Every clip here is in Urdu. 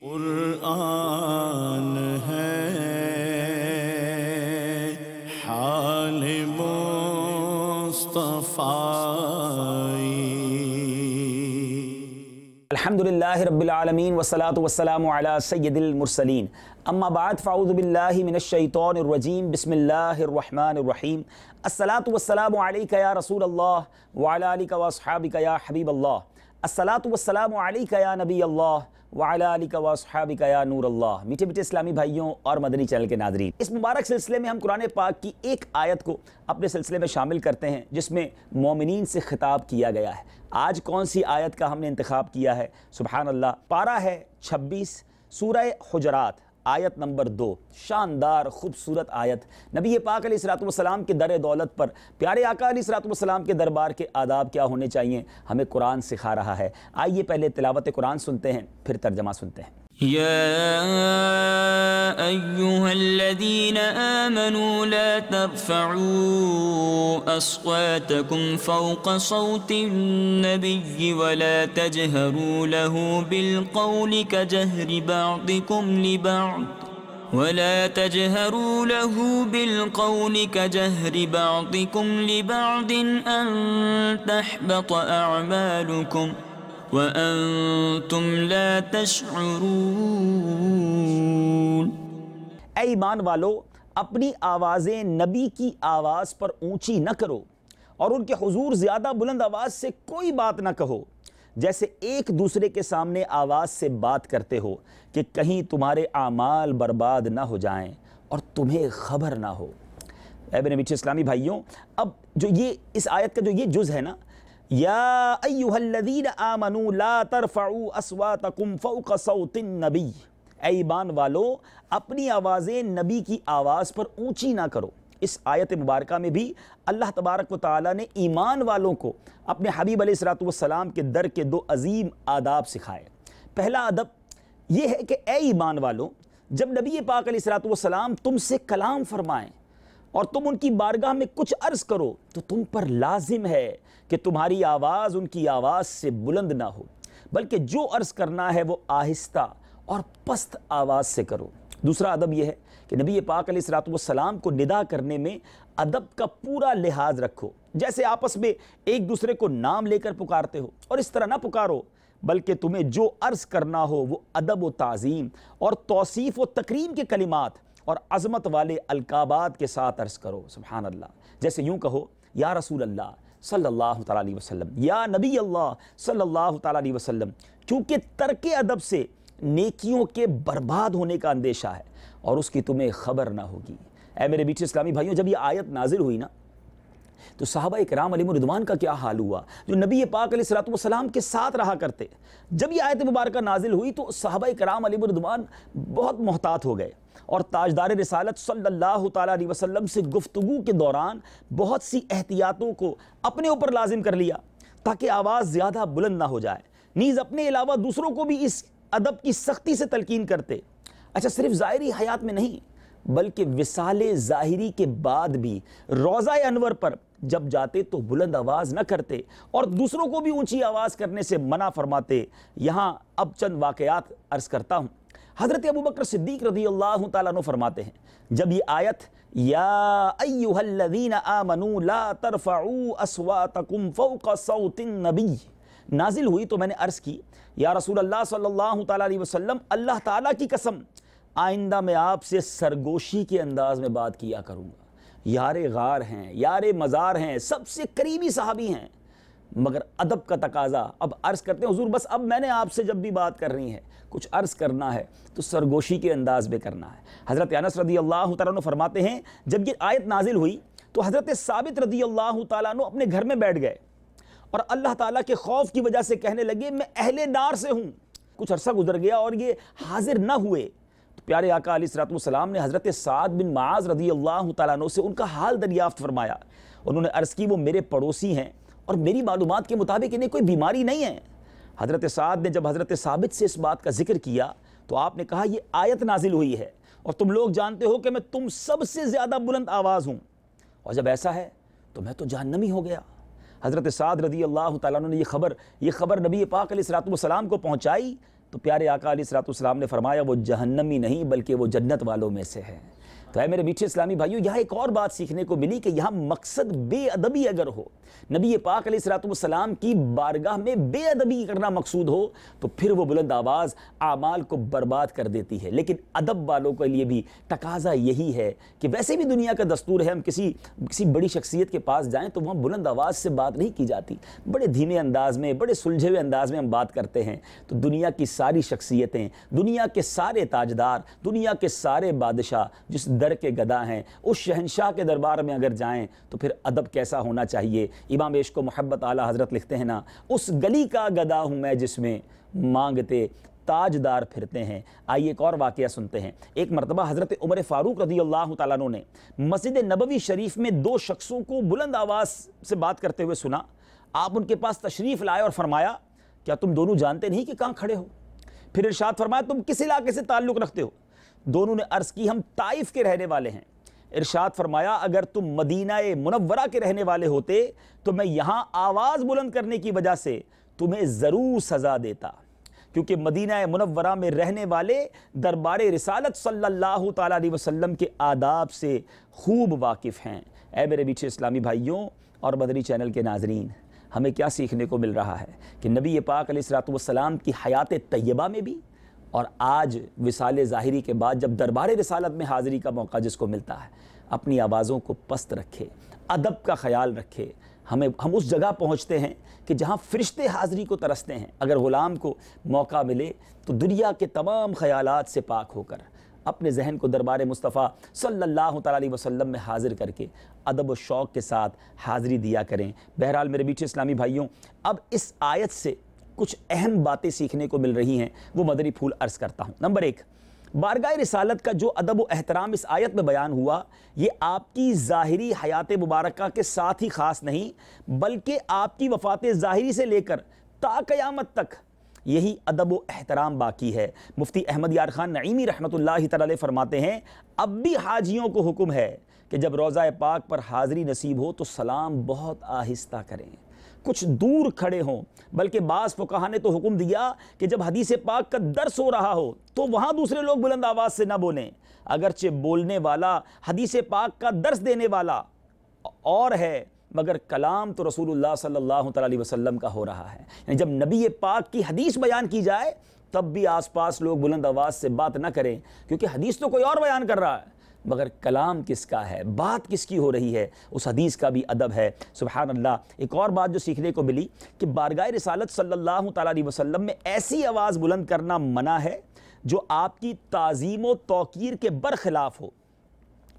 قرآن ہے حال مصطفی۔ الحمدللہ رب العالمین والصلاة والسلام علی سید المرسلین، اما بعد فاعوذ باللہ من الشیطان الرجیم، بسم اللہ الرحمن الرحیم۔ الصلاة والسلام علیک یا رسول اللہ وعلی آلک واصحابک یا حبیب اللہ، الصلاة والسلام علیک یا نبی اللہ وعلی آلک واصحابک یا نور اللہ۔ میٹھے میٹھے اسلامی بھائیوں اور مدنی چینل کے ناظرین، اس مبارک سلسلے میں ہم قرآن پاک کی ایک آیت کو اپنے سلسلے میں شامل کرتے ہیں جس میں مومنین سے خطاب کیا گیا ہے۔ آج کون سی آیت کا ہم نے انتخاب کیا ہے؟ سبحان اللہ، پارہ ہے 26 سورہ حجرات، آیت نمبر 2۔ شاندار خوبصورت آیت، نبی پاک علیہ الصلوۃ والسلام کے در دولت پر پیارے آقا علیہ الصلوۃ والسلام کے دربار کے آداب کیا ہونے چاہیے ہمیں قرآن سکھا رہا ہے۔ آئیے پہلے تلاوت قرآن سنتے ہیں، پھر ترجمہ سنتے ہیں۔ يا أيها الذين آمنوا لا ترفعوا أصواتكم فوق صوت النبي ولا تجهروا له بالقول كجهر بعضكم لبعض أن تحبط أعمالكم وَأَنْتُمْ لَا تَشْعُرُونَ۔ اے ایمان والو، اپنی آوازیں نبی کی آواز پر اونچی نہ کرو اور ان کے حضور زیادہ بلند آواز سے کوئی بات نہ کہو، جیسے ایک دوسرے کے سامنے آواز سے بات کرتے ہو کہ کہیں تمہارے اعمال برباد نہ ہو جائیں اور تمہیں خبر نہ ہو۔ اے میرے میٹھے اسلامی بھائیوں، اب جو یہ اس آیت کا جو یہ جز ہے نا، یا ایہا الذین آمنوا لا ترفعوا اصواتکم فوق صوت النبی، اے ایمان والو اپنی آوازیں نبی کی آواز پر اونچی نہ کرو۔ اس آیت مبارکہ میں بھی اللہ تبارک و تعالیٰ نے ایمان والوں کو اپنے حبیب علیہ الصلوۃ والسلام کے در کے دو عظیم آداب سکھائے۔ پہلا ادب یہ ہے کہ اے ایمان والو، جب نبی پاک علیہ الصلوۃ والسلام تم سے کلام فرمائیں اور تم ان کی بارگاہ میں کچھ عرض کرو تو تم پر لازم ہے کہ تمہاری آواز ان کی آواز سے بلند نہ ہو، بلکہ جو عرض کرنا ہے وہ آہستہ اور پست آواز سے کرو۔ دوسرا ادب یہ ہے کہ نبی پاک علیہ الصلوۃ والسلام کو ندا کرنے میں ادب کا پورا لحاظ رکھو، جیسے آپس میں ایک دوسرے کو نام لے کر پکارتے ہو، اور اس طرح نہ پکارو، بلکہ تمہیں جو عرض کرنا ہو وہ ادب و تعظیم اور توصیف و تکریم کے کلمات اور عظمت والے القابات کے ساتھ عرض کرو۔ سبحان اللہ، جیسے یوں کہو یا رسول اللہ صلی اللہ تعالیٰ علیہ وسلم، یا نبی اللہ صلی اللہ تعالیٰ علیہ وسلم، کیونکہ ترک ادب سے نیکیوں کے برباد ہونے کا اندیشہ ہے اور اس کی تمہیں خبر نہ ہوگی۔ اے میرے میٹھے اسلامی بھائیوں، جب یہ آیت نازل ہوئی نا تو صحابہ اکرام علیہم رضوان کا کیا حال ہوا، جو نبی پاک علیہ الصلوۃ والسلام کے ساتھ رہا کرتے۔ جب یہ آیت مبارکہ نازل ہوئی تو صحابہ اکرام علیہم رضوان بہت محتاط ہو گئے اور تاجدار رسالت صلی اللہ تعالیٰ علیہ وسلم سے گفتگو کے دوران بہت سی احتیاطوں کو اپنے اوپر لازم کر لیا تاکہ آواز زیادہ بلند نہ ہو جائے، نیز اپنے علاوہ دوسروں کو بھی اس ادب کی سختی سے تلقین کرتے۔ اچھا، صرف ظاہری حیات میں نہیں بلکہ وصال ظاہری کے بعد بھی روضہ انور پر جب جاتے تو بلند آواز نہ کرتے اور دوسروں کو بھی اونچی آواز کرنے سے منع فرماتے۔ یہاں اب چند واقعات عرض کرتا ہوں۔ حضرت ابوبکر صدیق رضی اللہ تعالیٰ عنہ فرماتے ہیں، جب یہ آیت یا ایہا الذین آمنوا لا ترفعوا اصواتکم فوق صوت النبی نازل ہوئی تو میں نے عرض کی، یا رسول اللہ صلی اللہ تعالیٰ علیہ وسلم، اللہ تعالیٰ کی قسم آئندہ میں آپ سے سرگوشی کے انداز میں بات کیا کروں گا۔ یار غار ہیں، یار مزار ہیں، سب سے قریبی صحابی ہیں، مگر ادب کا تقاضا، اب عرض کرتے ہیں حضور بس اب میں نے آپ سے جب بھی بات کرنی ہے، کچھ عرض کرنا ہے تو سرگوشی کے انداز میں کرنا ہے۔ حضرت انس رضی اللہ تعالیٰ عنہ فرماتے ہیں، جب یہ آیت نازل ہوئی تو حضرت ثابت رضی اللہ تعالیٰ عنہ اپنے گھر میں بیٹھ گئے اور اللہ تعالیٰ کے خوف کی وجہ سے کہنے لگے میں اہل نار سے ہوں۔ کچھ عرصہ گزر گیا اور یہ حاضر نہ ہوئے تو پیارے آقا علیہ الصلوۃ والسلام نے حضرت سعد بن معاذ رضی اللہ تعالیٰ عنہ سے ان کا حال دریافت فرمایا۔ انہوں نے عرض کی وہ میرے پڑوسی ہیں اور میری معلومات کے مطابق انہیں کوئی بیماری نہیں ہے۔ حضرت سعد نے جب حضرت ثابت سے اس بات کا ذکر کیا تو آپ نے کہا یہ آیت نازل ہوئی ہے اور تم لوگ جانتے ہو کہ میں تم سب سے زیادہ بلند آواز ہوں، اور جب ایسا ہے تو میں تو جہنمی ہو گیا۔ حضرت سعد رضی اللہ تعالیٰ عنہ نے یہ خبر نبی پاک علیہ الصلوۃ والسلام کو پہنچائی تو پیارے آقا علیہ السلام نے فرمایا وہ جہنمی نہیں بلکہ وہ جنت والوں میں سے ہے۔ تو اے میرے میٹھے اسلامی بھائیو، یہاں ایک اور بات سیکھنے کو ملی کہ یہاں مقصد بے ادبی اگر ہو، نبی پاک علیہ السلام کی بارگاہ میں بے ادبی کرنا مقصود ہو، تو پھر وہ بلند آواز اعمال کو برباد کر دیتی ہے۔ لیکن ادب والوں کے لیے بھی تقاضا یہی ہے کہ ویسے بھی دنیا کا دستور ہے، ہم کسی بڑی شخصیت کے پاس جائیں تو وہاں بلند آواز سے بات نہیں کی جاتی، بڑے دھیمے انداز میں، بڑے سلجھے ہوئے انداز میں ہم بات کرتے ہیں۔ تو دنیا کی ساری شخصیتیں، دنیا کے سارے تاجدار، دنیا کے سارے بادشاہ جس در کے گدا ہیں، اس شہنشاہ کے دربار میں اگر جائیں تو پھر ادب کیسا ہونا چاہیے۔ امام عشق و محبت اعلیٰ حضرت لکھتے ہیں نا، اس گلی کا گدا ہوں میں جس میں مانگتے تاجدار پھرتے ہیں۔ آئیے ایک اور واقعہ سنتے ہیں۔ ایک مرتبہ حضرت عمر فاروق رضی اللہ تعالیٰ عنہ نے مسجد نبوی شریف میں دو شخصوں کو بلند آواز سے بات کرتے ہوئے سنا۔ آپ ان کے پاس تشریف لائے اور فرمایا کیا تم دونوں جانتے نہیں کہ کہاں کھڑے ہو؟ پھر ارشاد فرمایا تم کس علاقے سے تعلق رکھتے ہو؟ دونوں نے عرض کی ہم طائف کے رہنے والے ہیں۔ ارشاد فرمایا اگر تم مدینہ منورہ کے رہنے والے ہوتے تو میں یہاں آواز بلند کرنے کی وجہ سے تمہیں ضرور سزا دیتا، کیونکہ مدینہ منورہ میں رہنے والے دربار رسالت صلی اللہ تعالیٰ علیہ وسلم کے آداب سے خوب واقف ہیں۔ اے میرے میٹھے اسلامی بھائیوں اور مدنی چینل کے ناظرین، ہمیں کیا سیکھنے کو مل رہا ہے کہ نبی پاک علیہ السلام کی حیات طیبہ میں بھی اور آج وصال ظاہری کے بعد جب دربار رسالت میں حاضری کا موقع جس کو ملتا ہے، اپنی آوازوں کو پست رکھے، ادب کا خیال رکھے۔ ہم اس جگہ پہنچتے ہیں کہ جہاں فرشتے حاضری کو ترستے ہیں۔ اگر غلام کو موقع ملے تو دنیا کے تمام خیالات سے پاک ہو کر اپنے ذہن کو دربار مصطفیٰ صلی اللہ تعالیٰ علیہ وسلم میں حاضر کر کے ادب و شوق کے ساتھ حاضری دیا کریں۔ بہرحال میرے میٹھے اسلامی بھائیوں، اب اس آیت سے کچھ اہم باتیں سیکھنے کو مل رہی ہیں، وہ مدنی پھول عرض کرتا ہوں۔ نمبر 1، بارگاہ رسالت کا جو ادب و احترام اس آیت میں بیان ہوا، یہ آپ کی ظاہری حیات مبارکہ کے ساتھ ہی خاص نہیں بلکہ آپ کی وفات ظاہری سے لے کر تا قیامت تک یہی ادب و احترام باقی ہے۔ مفتی احمد یار خان نعیمی رحمۃ اللہ تعالی علیہ فرماتے ہیں اب بھی حاجیوں کو حکم ہے کہ جب روضہ پاک پر حاضری نصیب ہو تو سلام بہت آہستہ کریں، کچھ دور کھڑے ہوں، بلکہ بعض فقہا نے تو حکم دیا کہ جب حدیث پاک کا درس ہو رہا ہو تو وہاں دوسرے لوگ بلند آواز سے نہ بولیں، اگرچہ بولنے والا حدیث پاک کا درس دینے والا اور ہے مگر کلام تو رسول اللہ صلی اللہ تعالیٰ علیہ وسلم کا ہو رہا ہے۔ یعنی جب نبی پاک کی حدیث بیان کی جائے تب بھی آس پاس لوگ بلند آواز سے بات نہ کریں، کیونکہ حدیث تو کوئی اور بیان کر رہا ہے مگر کلام کس کا ہے، بات کس کی ہو رہی ہے، اس حدیث کا بھی ادب ہے۔ سبحان اللہ۔ ایک اور بات جو سیکھنے کو ملی کہ بارگاہ رسالت صلی اللہ تعالیٰ علیہ وسلم میں ایسی آواز بلند کرنا منع ہے جو آپ کی تعظیم و توقیر کے برخلاف ہو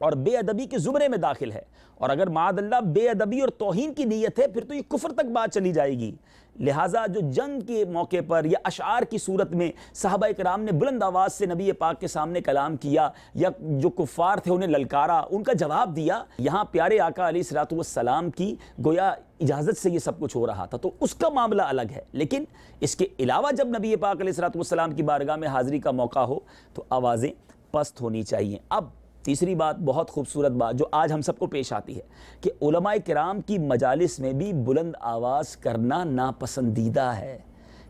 اور بے ادبی کے زمرے میں داخل ہے، اور اگر معاذ اللہ بے ادبی اور توہین کی نیت ہے پھر تو یہ کفر تک بات چلی جائے گی۔ لہٰذا جو جنگ کے موقع پر یا اشعار کی صورت میں صحابہ کرام نے بلند آواز سے نبی پاک کے سامنے کلام کیا یا جو کفار تھے انہیں للکارا، ان کا جواب دیا، یہاں پیارے آقا علیہ السلام کی گویا اجازت سے یہ سب کچھ ہو رہا تھا تو اس کا معاملہ الگ ہے۔ لیکن اس کے علاوہ جب نبی پاک علیہ السلام کی بارگاہ میں حاضری کا موقع ہو تو آوازیں پست ہونی چاہیے۔ اب تیسری بات، بہت خوبصورت بات جو آج ہم سب کو پیش آتی ہے کہ علماء کرام کی مجالس میں بھی بلند آواز کرنا ناپسندیدہ ہے،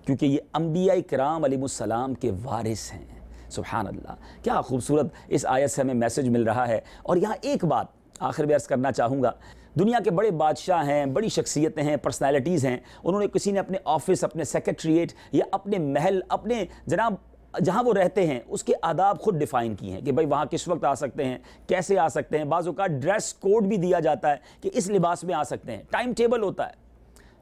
کیونکہ یہ انبیاء کرام علیہ السلام کے وارث ہیں۔ سبحان اللہ، کیا خوبصورت اس آیت سے ہمیں میسج مل رہا ہے۔ اور یہاں ایک بات آخر میں عرض کرنا چاہوں گا، دنیا کے بڑے بادشاہ ہیں، بڑی شخصیتیں ہیں، پرسنالٹیز ہیں، انہوں نے کسی نے اپنے آفس، اپنے سیکریٹریٹ یا اپنے محل، اپنے جناب جہاں وہ رہتے ہیں اس کے آداب خود ڈیفائن کی ہیں کہ بھائی وہاں کس وقت آ سکتے ہیں، کیسے آ سکتے ہیں، بعض اوقات ڈریس کوڈ بھی دیا جاتا ہے کہ اس لباس میں آ سکتے ہیں، ٹائم ٹیبل ہوتا ہے۔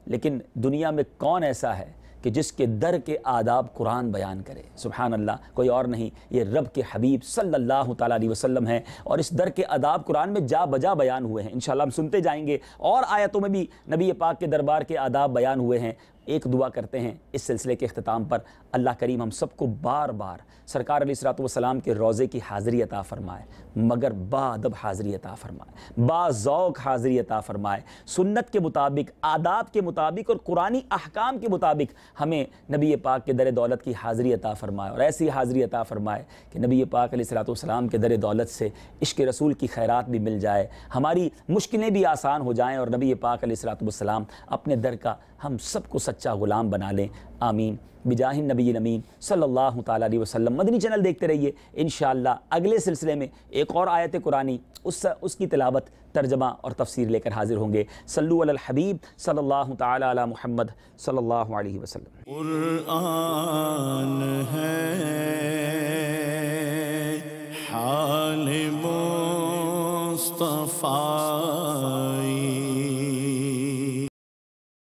لیکن دنیا میں کون ایسا ہے کہ جس کے در کے آداب قرآن بیان کرے؟ سبحان اللہ، کوئی اور نہیں، یہ رب کے حبیب صلی اللہ تعالیٰ علیہ وسلم ہیں، اور اس در کے آداب قرآن میں جا بجا بیان ہوئے ہیں۔ انشاءاللہ ہم سنتے جائیں گے، اور آیتوں میں بھی نبی پاک کے دربار کے آداب بیان ہوئے ہیں۔ ایک دعا کرتے ہیں اس سلسلے کے اختتام پر، اللہ کریم ہم سب کو بار بار سرکار علیہ السلام کے روضے کی حاضری عطا فرمائے، مگر با ادب حاضری عطا فرمائے، با ذوق حاضری عطا فرمائے، سنت کے مطابق، آداب کے مطابق اور قرآنی احکام کے مطابق ہمیں نبی پاک کے در دولت کی حاضری عطا فرمائے، اور ایسی حاضری عطا فرمائے کہ نبی پاک علیہ السلام کے در دولت سے عشق رسول کی خیرات بھی مل جائے، ہماری مشکلیں بھی آسان ہو جائیں، اور نبی پاک علیہ السلام اپنے در کا ہم سب کو سچا غلام بنا لیں، آمین بجاہ النبی الامین صلی اللہ تعالیٰ علیہ وسلم۔ مدنی چینل دیکھتے رہیے، انشاءاللہ اگلے سلسلے میں ایک اور آیت قرآنی اس کی تلاوت، ترجمہ اور تفسیر لے کر حاضر ہوں گے۔ صلو علی الحبیب صلی اللہ تعالیٰ علی محمد صلی اللہ علیہ وسلم۔ قرآن ہے حال مصطفیٰ